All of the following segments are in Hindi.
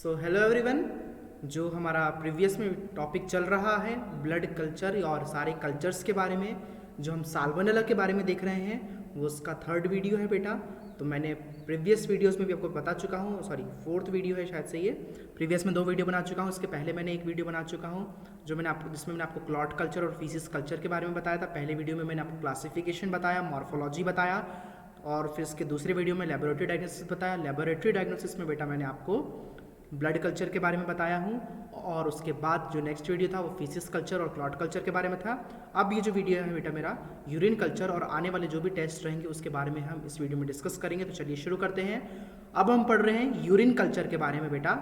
So hello everyone. जो हमारा प्रीवियस में टॉपिक चल रहा है ब्लड कल्चर और सारे कल्चर्स के बारे में, जो हम साल्मोनेला के बारे में देख रहे हैं, वो उसका थर्ड वीडियो है बेटा। तो मैंने प्रीवियस वीडियोस में भी आपको बता चुका हूँ, सॉरी फोर्थ वीडियो है शायद से ये। प्रीवियस में 2 वीडियो बना चुका हूँ, इसके पहले मैंने एक वीडियो बना चुका हूँ जिसमें मैंने आपको क्लॉट कल्चर और फीसिस कल्चर के बारे में बताया था। पहले वीडियो में मैंने आपको क्लासिफिकेशन बताया, मॉर्फोलॉजी बताया, और फिर इसके दूसरे वीडियो में लेबोरेटरी डायग्नोसिस बताया। लेबोरेटरी डायग्नोसिस में बेटा मैंने आपको ब्लड कल्चर के बारे में बताया हूँ, और उसके बाद जो नेक्स्ट वीडियो था वो फीसिस कल्चर और क्लॉट कल्चर के बारे में था। अब ये जो वीडियो है बेटा मेरा यूरिन कल्चर और आने वाले जो भी टेस्ट रहेंगे उसके बारे में हम इस वीडियो में डिस्कस करेंगे। तो चलिए शुरू करते हैं। अब हम पढ़ रहे हैं यूरिन कल्चर के बारे में बेटा।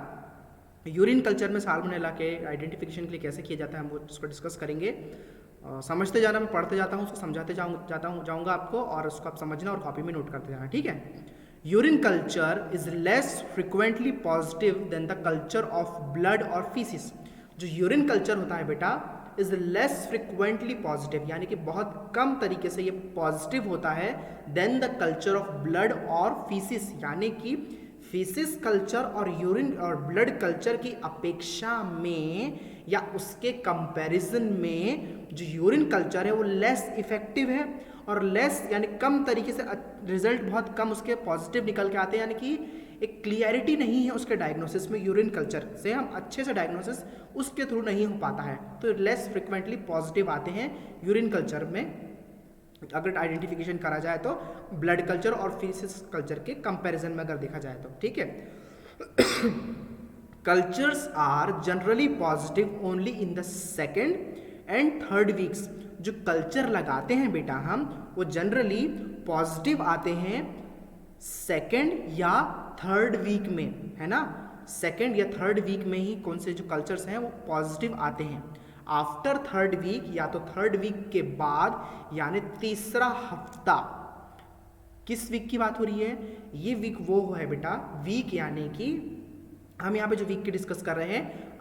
यूरिन कल्चर में साल्मोनेला के आइडेंटिफिकेशन के लिए कैसे किया जाता है हम वो उसको डिस्कस करेंगे। समझते जाना, मैं पढ़ते जाता हूँ, उसको समझाते जाऊँगा आपको, और उसको आप समझना और कॉपी में नोट करते जाना, ठीक है। Urine culture is less frequently positive then the culture of blood और फीसिस। जो यूरिन कल्चर होता है बेटा इज लेस फ्रिक्वेंटली पॉजिटिव, यानी कि बहुत कम तरीके से ये पॉजिटिव होता है then the culture of blood और फीसिस, यानी कि फीसिस कल्चर और यूरिन और ब्लड कल्चर की अपेक्षा में या उसके कंपैरिजन में जो यूरिन कल्चर है वो लेस इफेक्टिव है, और लेस यानी कम तरीके से रिजल्ट बहुत कम उसके पॉजिटिव निकल के आते हैं, यानी कि एक क्लियरिटी नहीं है उसके डायग्नोसिस में। यूरिन कल्चर से हम अच्छे से डायग्नोसिस उसके थ्रू नहीं हो पाता है, तो लेस फ्रिक्वेंटली पॉजिटिव आते हैं यूरिन कल्चर में अगर आइडेंटिफिकेशन करा जाए तो ब्लड कल्चर और फीसिस कल्चर के कंपैरिजन में अगर देखा जाए तो, ठीक है। Cultures are generally positive only in the second and third weeks. जो कल्चर लगाते हैं बेटा हम वो जनरली पॉजिटिव आते हैं सेकेंड या थर्ड वीक में, है ना। सेकेंड या थर्ड वीक में ही कौन से जो कल्चर्स हैं वो पॉजिटिव आते हैं। आफ्टर थर्ड वीक या तो थर्ड वीक के बाद यानी तीसरा हफ्ता। किस वीक की बात हो रही है? ये वीक वो है बेटा, वीक यानी कि हम यहाँ पे जो वीक की डिस्कस कर रहे हैं,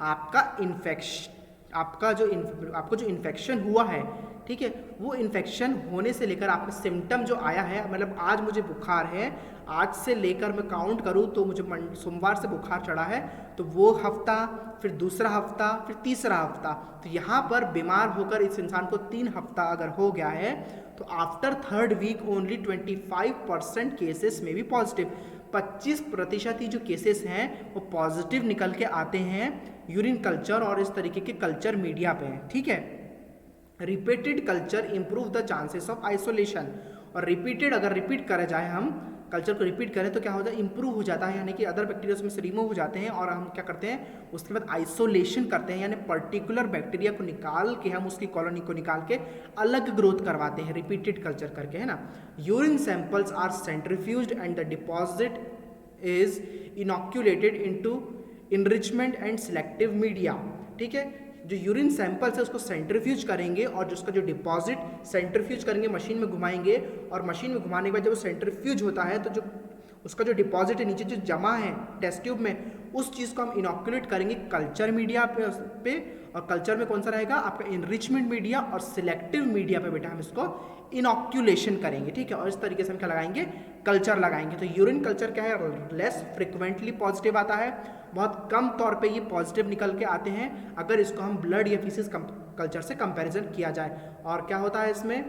आपको जो इन्फेक्शन हुआ है, ठीक है, वो इन्फेक्शन होने से लेकर आपका सिम्टम जो आया है, मतलब आज मुझे बुखार है, आज से लेकर मैं काउंट करूँ तो मुझे सोमवार से बुखार चढ़ा है, तो वो हफ्ता, फिर दूसरा हफ्ता, फिर तीसरा हफ्ता। तो यहाँ पर बीमार होकर इस इंसान को 3 हफ्ता अगर हो गया है तो after third week only 25% cases में भी पॉजिटिव, 25% ही जो केसेस हैं वो पॉजिटिव निकल के आते हैं यूरिन कल्चर और इस तरीके के कल्चर मीडिया पे, ठीक है। Repeated culture improve the chances of isolation, और रिपीटेड अगर रिपीट करा जाए, हम कल्चर को रिपीट करें तो क्या होता है, इंप्रूव हो जाता है, यानी कि अदर बैक्टीरिया उसमें से रिमूव हो जाते हैं, और हम क्या करते हैं उसके बाद आइसोलेशन करते हैं, यानी पर्टिकुलर बैक्टीरिया को निकाल के हम उसकी कॉलोनी को निकाल के अलग ग्रोथ करवाते हैं रिपीटेड कल्चर करके, है ना। Urine samples are centrifuged and the deposit is inoculated into enrichment and selective media, ठीक है। जो यूरिन सैंपल्स है उसको सेंट्रीफ्यूज करेंगे, और जो उसका जो डिपॉजिट सेंट्रीफ्यूज करेंगे, मशीन में घुमाएंगे, और मशीन में घुमाने के बाद जब वो सेंट्रीफ्यूज होता है तो जो उसका जो डिपॉजिट है नीचे जो जमा है टेस्ट ट्यूब में, उस चीज़ को हम इनॉक्यूलेट करेंगे कल्चर मीडिया पे, और कल्चर में कौन सा रहेगा आपका इनरिचमेंट मीडिया, और सिलेक्टिव मीडिया पे बेटा हम इसको इनॉक्यूलेशन करेंगे, ठीक है। और इस तरीके से हम क्या लगाएंगे, कल्चर लगाएंगे। तो यूरिन कल्चर क्या है, लेस फ्रिक्वेंटली पॉजिटिव आता है, बहुत कम तौर पे ये पॉजिटिव निकल के आते हैं अगर इसको हम ब्लड या फीसिस कल्चर से कंपैरिजन किया जाए। और क्या होता है इसमें,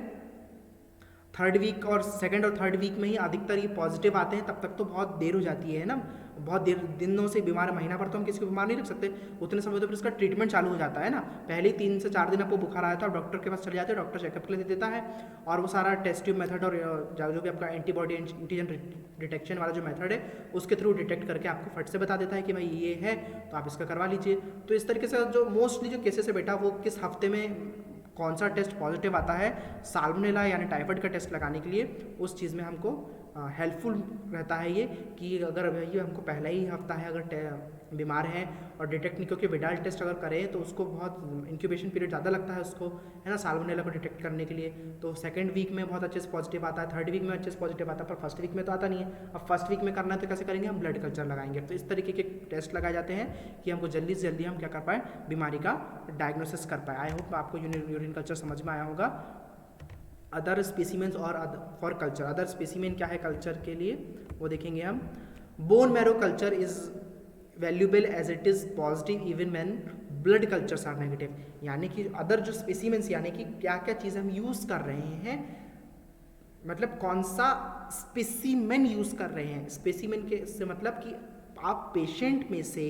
थर्ड वीक और सेकंड और थर्ड वीक में ही अधिकतर ये पॉजिटिव आते हैं, तब तक तो बहुत देर हो जाती है ना, बहुत देर दिनों से बीमार, महीना भर तो हम किसी को बीमार नहीं रख सकते, उतने समय तो फिर इसका ट्रीटमेंट चालू हो जाता है ना। पहले ही 3 से 4 दिन आपको बुखार आया था और डॉक्टर के पास चले जाते हैं, डॉक्टर चेकअप के लिए देता है, और वो सारा टेस्ट ट्यूब मेथड और जो भी आपका एंटीबॉडी एंटीजन डिटेक्शन वाला जो मेथड है उसके थ्रू डिटेक्ट करके आपको फट से बता देता है कि भाई ये है, तो आप इसका करवा लीजिए। तो इस तरीके से जो मोस्टली जो केसेस है बेटा वो किस हफ्ते में कौन सा टेस्ट पॉजिटिव आता है साल्मोनेला यानी टाइफाइड का टेस्ट लगाने के लिए, उस चीज़ में हमको हेल्पफुल रहता है ये, कि अगर ये हमको पहला ही हफ्ता है अगर बीमार है और डिटेक्ट नहीं, क्योंकि विडाल टेस्ट अगर करें तो उसको बहुत इंक्यूबेशन पीरियड ज़्यादा लगता है उसको, है ना, साल्मोनेला को डिटेक्ट करने के लिए। तो सेकंड वीक में बहुत अच्छे से पॉजिटिव आता है, थर्ड वीक में अच्छे से पॉजिटिव आता है, पर फर्स्ट वीक में तो आता नहीं है। अब फर्स्ट वीक में करना है तो कैसे करेंगे, हम ब्लड कल्चर लगाएंगे। तो इस तरीके के टेस्ट लगाए जाते हैं कि हमको जल्दी से जल्दी हम क्या कर पाए, बीमारी का डायग्नोसिस कर पाए। आई होप आपको यूरिन कल्चर समझ में आया होगा। अदर स्पेसिमेंस और फॉर कल्चर, अदर स्पेसिमेन क्या है कल्चर के लिए वो देखेंगे हम। Bone marrow culture is valuable as it is positive even when blood cultures are negative. यानी कि अदर जो स्पेसिमेंस, यानी कि क्या क्या चीज़ हम यूज़ कर रहे हैं, मतलब कौन सा स्पेसिमेन यूज़ कर रहे हैं। स्पेसिमेन के से मतलब कि आप पेशेंट में से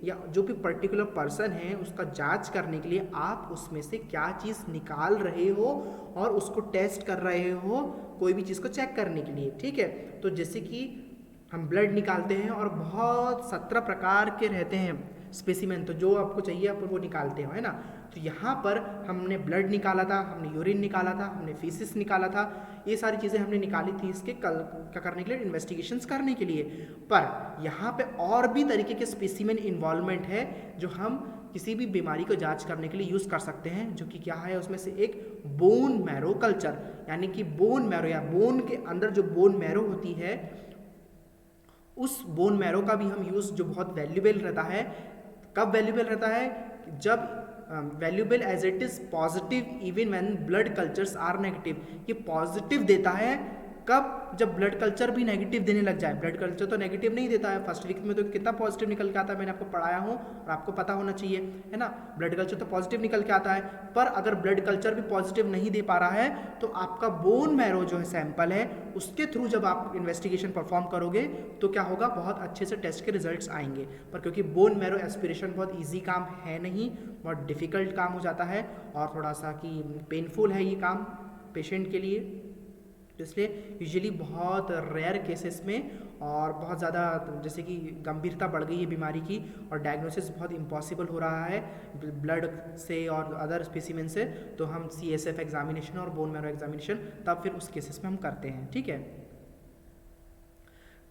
या जो भी पर्टिकुलर पर्सन है उसका जांच करने के लिए आप उसमें से क्या चीज़ निकाल रहे हो और उसको टेस्ट कर रहे हो कोई भी चीज़ को चेक करने के लिए, ठीक है। तो जैसे कि हम ब्लड निकालते हैं और बहुत 17 प्रकार के रहते हैं स्पेसिमेन, तो जो आपको चाहिए आप वो निकालते हो, है ना। तो यहाँ पर हमने ब्लड निकाला था, हमने यूरिन निकाला था, हमने फीसिस निकाला था, ये सारी चीज़ें हमने निकाली थी इसके क्या करने के लिए, इन्वेस्टिगेशंस करने के लिए। पर यहाँ पे और भी तरीके के स्पेसिमेन इन्वॉल्वमेंट है जो हम किसी भी बीमारी को जांच करने के लिए यूज़ कर सकते हैं, जो कि क्या है उसमें से एक बोन मैरो कल्चर, यानी कि बोन मैरो या बोन के अंदर जो बोन मैरो होती है उस बोन मैरो का भी हम यूज़ जो बहुत वैल्यूबल रहता है। कब वैल्यूबल रहता है, जब valuable as it is positive even when blood cultures are negative. ये पॉजिटिव देता है कब, जब ब्लड कल्चर भी नेगेटिव देने लग जाए। ब्लड कल्चर तो नेगेटिव नहीं देता है, फर्स्ट वीक में तो कितना पॉजिटिव निकल के आता है, मैंने आपको पढ़ाया हूँ और आपको पता होना चाहिए, है ना। ब्लड कल्चर तो पॉजिटिव निकल के आता है, पर अगर ब्लड कल्चर भी पॉजिटिव नहीं दे पा रहा है तो आपका बोन मैरो जो है सैंपल है उसके थ्रू जब आप इन्वेस्टिगेशन परफॉर्म करोगे तो क्या होगा, बहुत अच्छे से टेस्ट के रिजल्ट्स आएंगे। पर क्योंकि बोन मैरो एस्पिरेशन बहुत ईजी काम है नहीं, बहुत डिफिकल्ट काम हो जाता है और थोड़ा सा कि पेनफुल है ये काम पेशेंट के लिए, तो इसलिए यूजुअली बहुत रेयर केसेस में और बहुत ज़्यादा जैसे कि गंभीरता बढ़ गई है बीमारी की और डायग्नोसिस बहुत इम्पॉसिबल हो रहा है ब्लड से और अदर स्पेसिमेन से, तो हम CSF एग्जामिनेशन और बोन मैरो एग्जामिनेशन तब फिर उस केसेस में हम करते हैं, ठीक है।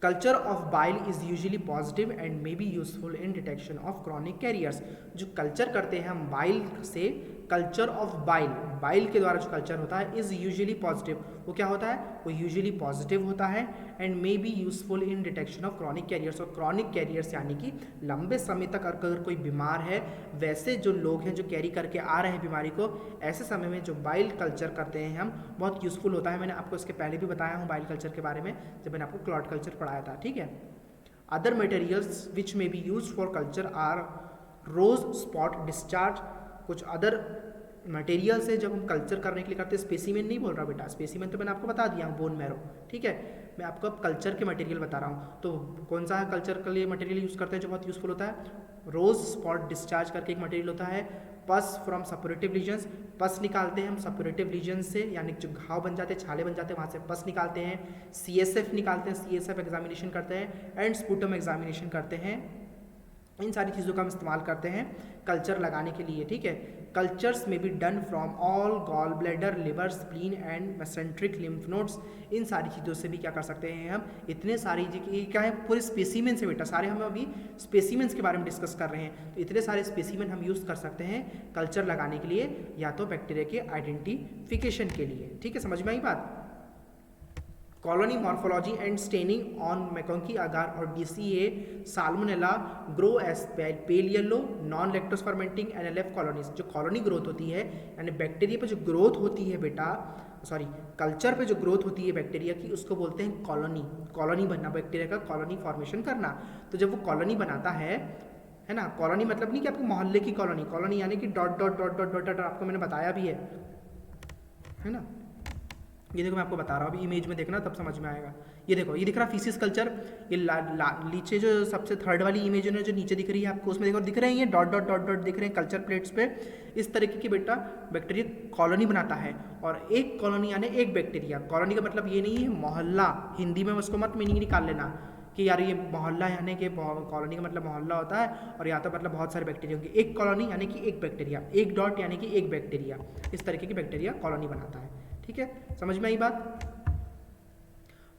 Culture of bile is usually positive and may be useful in detection of chronic carriers. जो कल्चर करते हैं हम बाइल से, कल्चर ऑफ बाइल, बाइल के द्वारा जो कल्चर होता है इज यूजुअली पॉजिटिव, वो क्या होता है, वो यूजुअली पॉजिटिव होता है and may be useful in detection of chronic carriers. और क्रॉनिक कैरियर्स यानी कि लंबे समय तक अगर कोई बीमार है, वैसे जो लोग हैं जो कैरी करके आ रहे हैं बीमारी को, ऐसे समय में जो बाइल कल्चर करते हैं हम, बहुत यूजफुल होता है। मैंने आपको इसके पहले भी बताया हूँ बाइल कल्चर के बारे में जब मैंने आपको क्लॉट कल्चर पढ़ाया था, ठीक है। Other materials which may be used for culture are rose spot discharge. कुछ अदर मटेरियल्स है जब हम कल्चर करने के लिए करते हैं, स्पेसिमेन नहीं बोल रहा बेटा, स्पेसिमेन तो मैंने आपको बता दिया हूँ, बोन मैरो, ठीक है। मैं आपको अब कल्चर के मटेरियल बता रहा हूँ। तो कौन सा है कल्चर के लिए मटेरियल यूज़ करते हैं जो बहुत यूज़फुल होता है, रोज स्पॉट डिस्चार्ज करके एक मटेरियल होता है, पस फ्रॉम सपोरेटिव लीजन्स, पस निकालते हैं हम सपोरेटिव लीजन से, यानी जो घाव बन जाते हैं, छाले बन जाते हैं, वहाँ से पस निकालते हैं। CSF निकालते हैं, CSF एग्जामिनेशन करते हैं एंड स्पूटम एग्जामिनेशन करते हैं। इन सारी चीज़ों का हम इस्तेमाल करते हैं कल्चर लगाने के लिए, ठीक है। कल्चर्स में be done from all gall bladder, liver, spleen and mesenteric lymph nodes. इन सारी चीज़ों से भी क्या कर सकते हैं हम, इतने सारी क्या है, पूरे स्पेसिमेन से बेटा, सारे हम अभी स्पेसिमेंस के बारे में डिस्कस कर रहे हैं, तो इतने सारे स्पेसिमेन हम यूज़ कर सकते हैं कल्चर लगाने के लिए या तो बैक्टीरिया के आइडेंटिफिकेशन के लिए, ठीक है। समझ में आई बात। Colony morphology and staining on MacConkey agar और DCA Salmonella grow as pale yellow non lactose fermenting NLF colonies. जो कॉलोनी ग्रोथ होती है यानी बैक्टीरिया पे जो ग्रोथ होती है बेटा, सॉरी कल्चर पे जो ग्रोथ होती है बैक्टीरिया की, उसको बोलते हैं कॉलोनी। कॉलोनी बनना, बैक्टीरिया का कॉलोनी फॉर्मेशन करना। तो जब वो कॉलोनी बनाता है ना, कॉलोनी मतलब नहीं कि आपके मोहल्ले की कॉलोनी, कॉलोनी यानी कि dot dot dot dot dot, आपको मैंने बताया भी है ना। ये देखो मैं आपको बता रहा हूँ, अभी इमेज में देखना तब समझ में आएगा। ये देखो, ये दिख रहा फीसिस कल्चर, ये नीचे जो सबसे थर्ड वाली इमेज है जो नीचे दिख रही है आपको, उसमें देखो दिख रहे हैं ये डॉट डॉट डॉट डॉट दिख रहे हैं कल्चर प्लेट्स पे। इस तरीके की बेटा बैक्टीरिया कॉलोनी बनाता है, और एक कॉलोनी यानी एक बैक्टीरिया। कॉलोनी का मतलब ये नहीं है मोहल्ला, हिंदी में उसको मत मीनिंग निकाल लेना कि यार ये मोहल्ला यानी कि कॉलोनी का मतलब मोहल्ला होता है, और यहाँ तो मतलब बहुत सारे बैक्टीरिया होंगे। एक कॉलोनी यानी कि एक बैक्टीरिया, एक डॉट यानी कि एक बैक्टीरिया, इस तरीके की बैक्टीरिया कॉलोनी बनाता है, ठीक है। समझ में आई बात।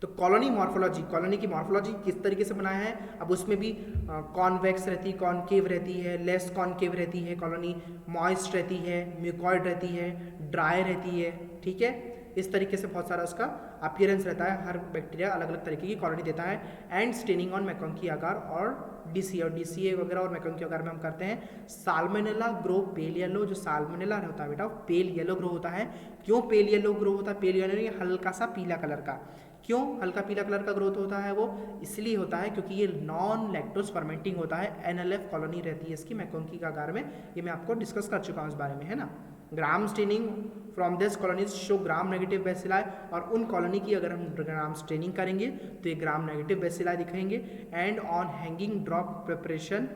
तो कॉलोनी मॉर्फोलॉजी, कॉलोनी की मॉर्फोलॉजी किस तरीके से बनाया है, अब उसमें भी कॉन्वेक्स रहती है, कॉनकेव रहती है, लेस कॉनकेव रहती है कॉलोनी, मॉइस्ट रहती है, म्यूकॉइड रहती है, ड्राई रहती है, ठीक है। इस तरीके से बहुत सारा उसका अपीयरेंस रहता है, हर बैक्टीरिया अलग अलग तरीके की कॉलोनी देता है। एंड स्टेनिंग ऑन मैकोंकी आकार और DCA वगैरह और मैकोंकी आकार में हम करते हैं। साल्मोनेला ग्रो पेल येलो, जो साल्मोनेला होता है बेटा पेल येलो ग्रो होता है। क्यों पेल येलो ग्रो होता है, पेल येलो हल्का सा पीला कलर का, क्यों हल्का पीला कलर का ग्रोथ होता है? वो इसलिए होता है क्योंकि ये नॉन लैक्टोज फर्मेंटिंग होता है, NLF कॉलोनी रहती है इसकी मैकोंकी का आकार में, ये मैं आपको डिस्कस कर चुका हूँ इस बारे में, है ना। Gram staining from this colonies show gram negative bacilli, और उन कॉलोनी की अगर हम ग्राम स्टेनिंग करेंगे तो ये ग्राम नेगेटिव बेसिलाई दिखाएंगे। And on hanging drop preparation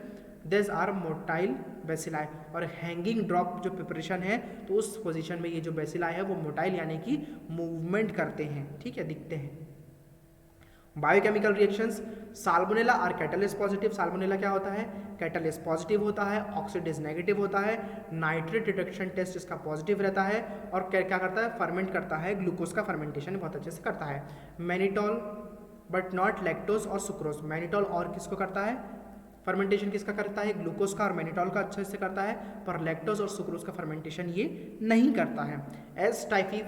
this are motile bacilli, और हैंगिंग ड्रॉप जो प्रिपरेशन है तो उस पोजीशन में ये जो बेसिलाई है वो मोटाइल यानी कि मूवमेंट करते हैं, ठीक है, दिखते हैं। Biochemical reactions, salmonella are catalase positive. Salmonella क्या होता है? कैटलिस्ट पॉजिटिव होता है, ऑक्सीडेज नेगेटिव होता है, नाइट्रेट रिडक्शन टेस्ट इसका पॉजिटिव रहता है, और क्या करता है? फर्मेंट करता है, ग्लूकोज का फर्मेंटेशन बहुत अच्छे से करता है। मैनिटॉल बट नॉट लैक्टोज और सुक्रोज, मैनिटॉल और किसको करता है? फर्मेंटेशन किसका करता है? ग्लूकोज का और मैनिटॉल का अच्छे से करता है, पर लैक्टोज और सुक्रोज का फर्मेंटेशन ये नहीं करता है। एस टाइफी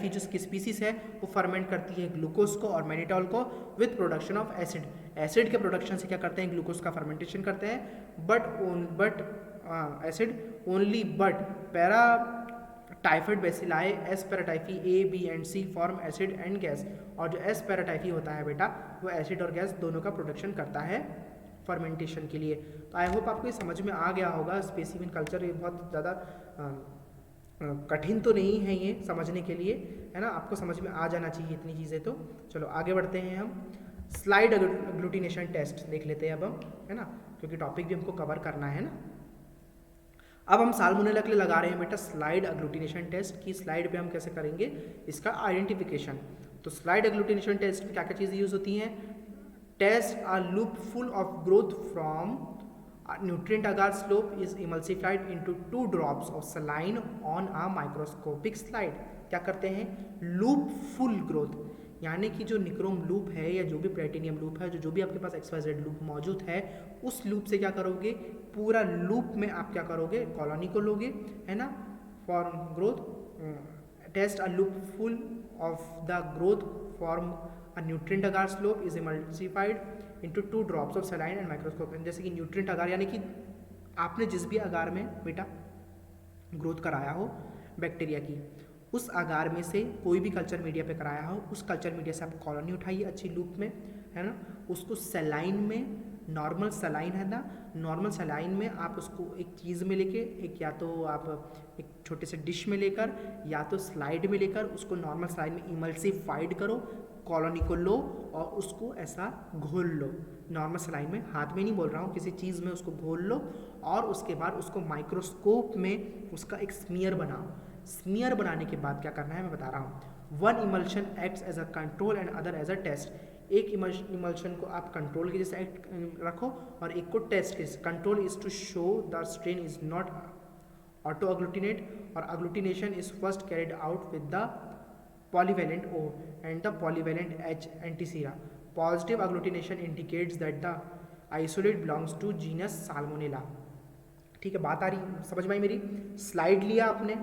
जो स्पीसीज है वो फर्मेंट करती है ग्लूकोज को और मैनिटॉल को with production of acid. Acid के प्रोडक्शन से क्या करते हैं? ग्लूकोज का फर्मेंटेशन करते हैं, but acid only, but paratyphoid bacilli S paratyphi A B and C form acid and gas, और जो एस पैराटाइफी होता है बेटा वो एसिड और गैस दोनों का प्रोडक्शन करता है फर्मेंटेशन के लिए। तो आई होप आपको ये समझ में आ गया होगा। स्पेसिफिक कल्चर ये बहुत ज़्यादा कठिन तो नहीं है ये समझने के लिए, है ना, आपको समझ में आ जाना चाहिए इतनी चीज़ें। तो चलो आगे बढ़ते हैं हम। स्लाइड अग्लूटिनेशन टेस्ट देख लेते हैं अब हम, है ना, क्योंकि टॉपिक भी हमको कवर करना है ना। अब हम साल्मोनेला के लिए लगा रहे हैं बेटा स्लाइड अग्लूटिनेशन टेस्ट की। स्लाइड पे हम कैसे करेंगे इसका आइडेंटिफिकेशन। तो स्लाइड अग्लूटिनेशन टेस्ट में क्या क्या चीज़ें यूज होती हैं? Test a loop full of growth from nutrient agar slope is emulsified into 2 drops of saline on a microscopic slide। क्या करते हैं? लूप फुल ग्रोथ, यानी कि जो निक्रोम लूप है या जो भी प्लेटिनियम लूप है, जो भी आपके पास XYZ लूप मौजूद है, उस लूप से क्या करोगे? पूरा लूप में आप क्या करोगे? कॉलोनी को लोगे, है ना, for growth. Test a loop full of the growth form a nutrient agar slope is emulsified into 2 drops of saline and microscope. जैसे कि न्यूट्रिएंट अगार यानी कि आपने जिस भी अगार में बेटा ग्रोथ कराया हो बैक्टीरिया की, उस अगार में से कोई भी कल्चर मीडिया पे कराया हो, उस कल्चर मीडिया से आप कॉलोनी उठाइए अच्छी लूप में, है ना, उसको सलाइन में, नॉर्मल सलाइन है ना, नॉर्मल सलाइन में आप उसको एक चीज़ में लेके, एक या तो आप एक छोटे से डिश में लेकर या तो स्लाइड में लेकर उसको नॉर्मल सलाइन में इमल्सिफाइड करो, कॉलोनी को लो और उसको ऐसा घोल लो। नॉर्मल सलाइन में, हाथ में नहीं बोल रहा हूँ, किसी चीज़ में उसको घोल लो और उसके बाद उसको माइक्रोस्कोप में उसका एक स्मीयर बनाओ। स्मीयर बनाने के बाद क्या करना है मैं बता रहा हूँ। One emulsion acts as a control and other as a test. एक इमल्शन को आप कंट्रोल के जैसे एक्ट रखो और एक को टेस्ट के। Control is to show the strain is not auto agglutinate और agglutination is first carried out with the polyvalent O and the polyvalent H antisera. Positive agglutination indicates that the isolate belongs to genus Salmonella। ठीक है, बात आ रही, समझ में आई मेरी? स्लाइड लिया आपने,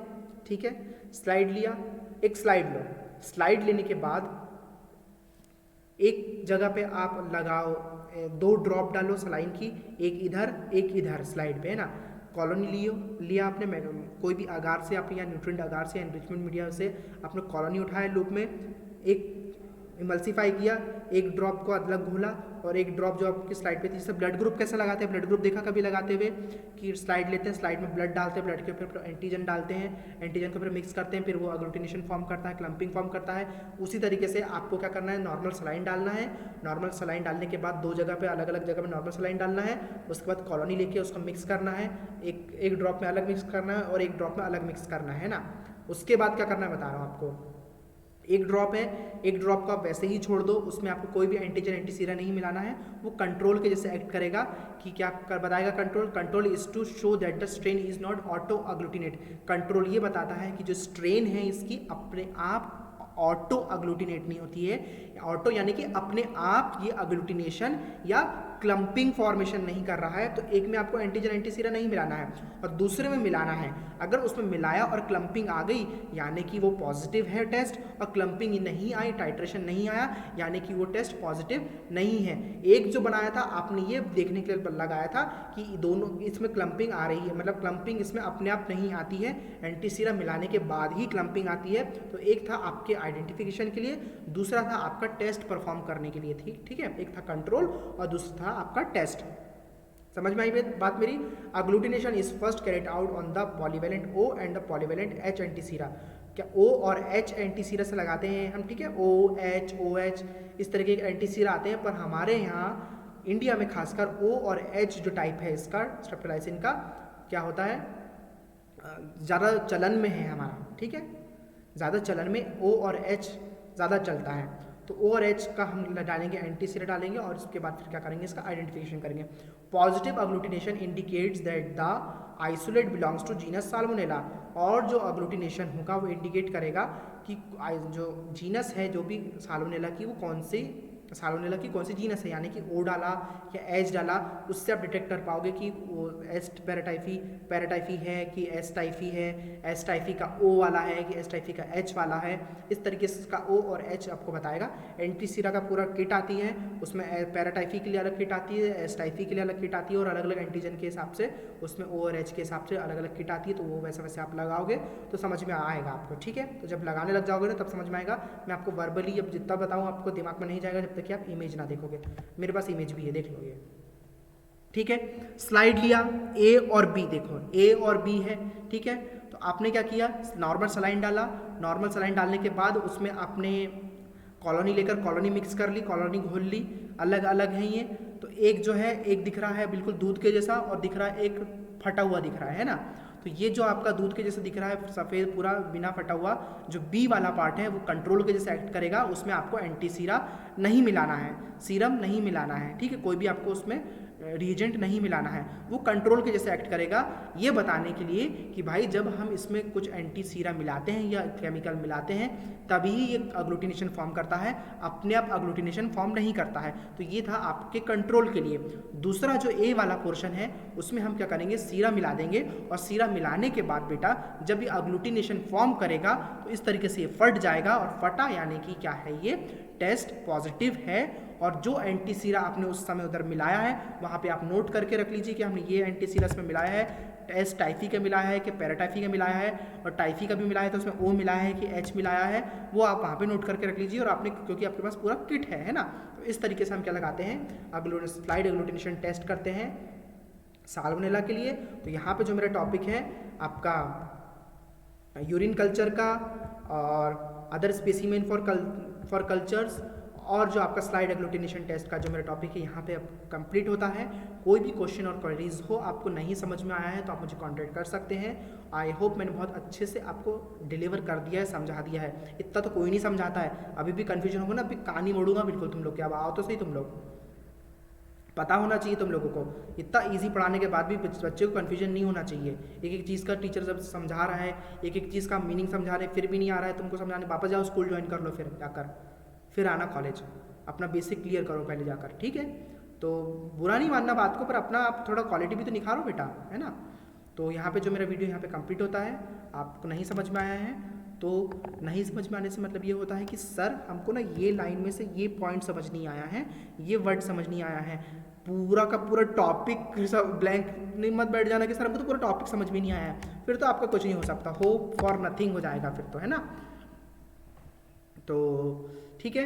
ठीक है, स्लाइड लिया, एक स्लाइड लो, स्लाइड लेने के बाद एक जगह पे आप लगाओ, 2 ड्रॉप डालो सलाइन की, एक इधर स्लाइड पे, है ना। कॉलोनी लिया आपने, कोई भी अगार से आप या न्यूट्रिएंट अगार से एनरिचमेंट मीडिया से आपने कॉलोनी उठाया लूप में, एक इमल्सिफाई किया, एक ड्रॉप को अलग घोला और एक ड्रॉप जो आपकी स्लाइड पे थी। जैसे ब्लड ग्रुप कैसे लगाते हैं? ब्लड ग्रुप देखा कभी लगाते हुए कि स्लाइड लेते हैं, स्लाइड में ब्लड डालते हैं, ब्लड के ऊपर एंटीजन डालते हैं, एंटीजन को फिर मिक्स करते हैं, फिर वो अग्लूटिनेशन फॉर्म करता है, क्लम्पिंग फॉर्म करता है। उसी तरीके से आपको क्या करना है? नॉर्मल सलाइन डालना है। नॉर्मल सलाइन डालने के बाद 2 जगह पे अलग अलग जगह में नॉर्मल सलाइन डालना है। उसके बाद कॉलोनी लेके उसको मिक्स करना है, एक ड्रॉप में अलग मिक्स करना है और एक ड्रॉप में अलग मिक्स करना है ना। उसके बाद क्या करना है बता रहा हूँ आपको। एक ड्रॉप है, एक ड्रॉप को आप वैसे ही छोड़ दो, उसमें आपको कोई भी एंटीजन एंटीसीरा नहीं मिलाना है। वो कंट्रोल के जैसे एक्ट करेगा कि क्या कर बताएगा control? Control is to show that the strain is not auto agglutinate. Control ये बताता है कि जो स्ट्रेन है इसकी अपने आप ऑटो अग्लूटिनेट नहीं होती है। ऑटो यानी कि अपने आप ये अग्लूटिनेशन या क्लम्पिंग फॉर्मेशन नहीं कर रहा है, तो एक में आपको एंटीजन एंटीसीरा नहीं मिलाना है और दूसरे में मिलाना है। अगर उसमें मिलाया और क्लम्पिंग आ गई यानी कि वो पॉजिटिव है टेस्ट, और क्लम्पिंग नहीं आई, टाइट्रेशन नहीं आया, यानी कि वो टेस्ट पॉजिटिव नहीं है। एक जो बनाया था आपने ये देखने के लिए लगाया था कि दोनों इसमें क्लम्पिंग आ रही है, मतलब क्लम्पिंग इसमें अपने आप नहीं आती है, एंटीसीरा मिलाने के बाद ही क्लम्पिंग आती है। तो एक था आपके आइडेंटिफिकेशन के लिए, दूसरा था आपका टेस्ट परफॉर्म करने के लिए थी, ठीक है। एक था कंट्रोल और दूसरा था आपका टेस्ट। समझ में आई बात मेरी? Agglutination is first carried out on the polyvalent O and the polyvalent H antisera. क्या O और H एंटीसीरा से लगाते हैं हम, ठीक है, OH OH इस तरीके के एंटीसीरा आते हैं, पर हमारे यहाँ इंडिया में खासकर O और H जो टाइप है इसका स्ट्रेप्टोलाइसिन का क्या होता है, ज़्यादा चलन में है हमारा, ठीक है, ज़्यादा चलन में O और H ज़्यादा चलता है। तो O और H का हम डालेंगे, एंटीसीरा डालेंगे और उसके बाद फिर क्या करेंगे, इसका आइडेंटिफिकेशन करेंगे। Positive agglutination indicates that the isolate belongs to genus Salmonella. और जो अग्लूटिनेशन होगा वो इंडिकेट करेगा कि जो जीनस है जो भी साल्मोनेला की, वो कौन सी साल्मोनेला की कौन सी जीनस है, यानी कि O डाला या H डाला, उससे आप डिटेक्ट कर पाओगे कि वो एस पैराटाइफी है कि एस टाइफी है, एस टाइफी का O वाला है कि एस टाइफी का H वाला है। इस तरीके से इसका O और H आपको बताएगा। एंटीसीरा का पूरा किट आती है, उसमें पैराटाइफी के लिए अलग किट आती है, एस टाइफी के लिए अलग किट आती है, और अलग अलग एंटीजन के हिसाब से उसमें O और H के हिसाब से अलग अलग किट आती है। तो वो वैसे वैसे आप लगाओगे तो समझ में आएगा आपको, ठीक है। तो जब लगाने लग जाओगे ना तब समझ में आएगा। मैं आपको वर्बली अब जितना बताऊँ आपको दिमाग में नहीं जाएगा जब तक कि आप इमेज ना देखोगे। मेरे पास इमेज भी है, देख लो ये, ठीक है। स्लाइड लिया, A और B, देखो A और B है, ठीक है। तो आपने क्या किया, नॉर्मल सलाइन डाला, नॉर्मल सलाइन डालने के बाद उसमें आपने कॉलोनी लेकर कॉलोनी मिक्स कर ली, कॉलोनी घोल ली, अलग अलग हैं ये। तो एक जो है, एक दिख रहा है बिल्कुल दूध के जैसा और दिख रहा है एक फटा हुआ दिख रहा है ना। तो ये जो आपका दूध के जैसा दिख रहा है सफ़ेद पूरा बिना फटा हुआ, जो B वाला पार्ट है वो कंट्रोल के जैसे एक्ट करेगा। उसमें आपको एंटीसीरा नहीं मिलाना है, सीरम नहीं मिलाना है, ठीक है, कोई भी आपको उसमें रिएजेंट नहीं मिलाना है। वो कंट्रोल के जैसे एक्ट करेगा, ये बताने के लिए कि भाई जब हम इसमें कुछ एंटीसीरा मिलाते हैं या केमिकल मिलाते हैं तभी ये अग्लूटिनेशन फॉर्म करता है, अपने आप अग्लूटिनेशन फॉर्म नहीं करता है। तो ये था आपके कंट्रोल के लिए। दूसरा जो A वाला पोर्शन है उसमें हम क्या करेंगे, सीरा मिला देंगे, और सीरा मिलाने के बाद बेटा जब ये अग्लूटिनेशन फॉर्म करेगा तो इस तरीके से ये फट जाएगा, और फटा यानी कि क्या है, ये टेस्ट पॉजिटिव है। और जो एंटीसीरा आपने उस समय उधर मिलाया है वहाँ पे आप नोट करके रख लीजिए कि हमने ये एंटीसीरा इसमें मिलाया है, एस टाइफी का मिलाया है कि पैराटाइफी का मिलाया है, और टाइफी का भी मिलाया है तो उसमें O मिलाया है कि H मिलाया है, वो आप वहाँ पे नोट करके रख लीजिए। और आपने, क्योंकि आपके पास पूरा किट है ना, तो इस तरीके से हम क्या लगाते हैं, स्लाइड अग्लूटिनेशन टेस्ट करते हैं साल्मोनेला के लिए। तो यहाँ पे जो मेरा टॉपिक है आपका यूरिन कल्चर का और अदर स्पेसिमेन फॉर कल्चर्स, और जो आपका स्लाइड एग्लूटिनेशन टेस्ट का जो मेरा टॉपिक है यहाँ पे अब कंप्लीट होता है। कोई भी क्वेश्चन और क्वेरीज हो, आपको नहीं समझ में आया है तो आप मुझे कांटेक्ट कर सकते हैं। आई होप मैंने बहुत अच्छे से आपको डिलीवर कर दिया है, समझा दिया है। इतना तो कोई नहीं समझाता है, अभी भी कन्फ्यूजन होगा ना, अभी कहानी मोड़ूंगा बिल्कुल तुम लोग के। अब आओ तो सही, तुम लोग पता होना चाहिए तुम लोगों को। इतना इजी पढ़ाने के बाद भी बच्चे को कन्फ्यूजन नहीं होना चाहिए। एक एक चीज़ का टीचर जब समझा रहा है, एक एक चीज़ का मीनिंग समझा रहे, फिर भी नहीं आ रहा है तुमको समझाने, वापस जाओ स्कूल ज्वाइन कर लो, फिर जाकर फिर आना कॉलेज, अपना बेसिक क्लियर करो पहले जाकर, ठीक है। तो बुरा नहीं मानना बात को, पर अपना आप थोड़ा क्वालिटी भी तो निखारो बेटा, है ना। तो यहाँ पे जो मेरा वीडियो यहाँ पे कंप्लीट होता है। आपको नहीं समझ में आया है तो नहीं समझ में आने से मतलब ये होता है कि सर हमको ना ये लाइन में से ये पॉइंट समझ नहीं आया है, ये वर्ड समझ नहीं आया है, पूरा का पूरा टॉपिक ब्लैंक नहीं मत बैठ जाना कि सर हमको तो पूरा टॉपिक समझ में नहीं आया है, फिर तो आपका कुछ नहीं हो सकता, होप फॉर नथिंग हो जाएगा फिर तो, है ना। तो ठीक है।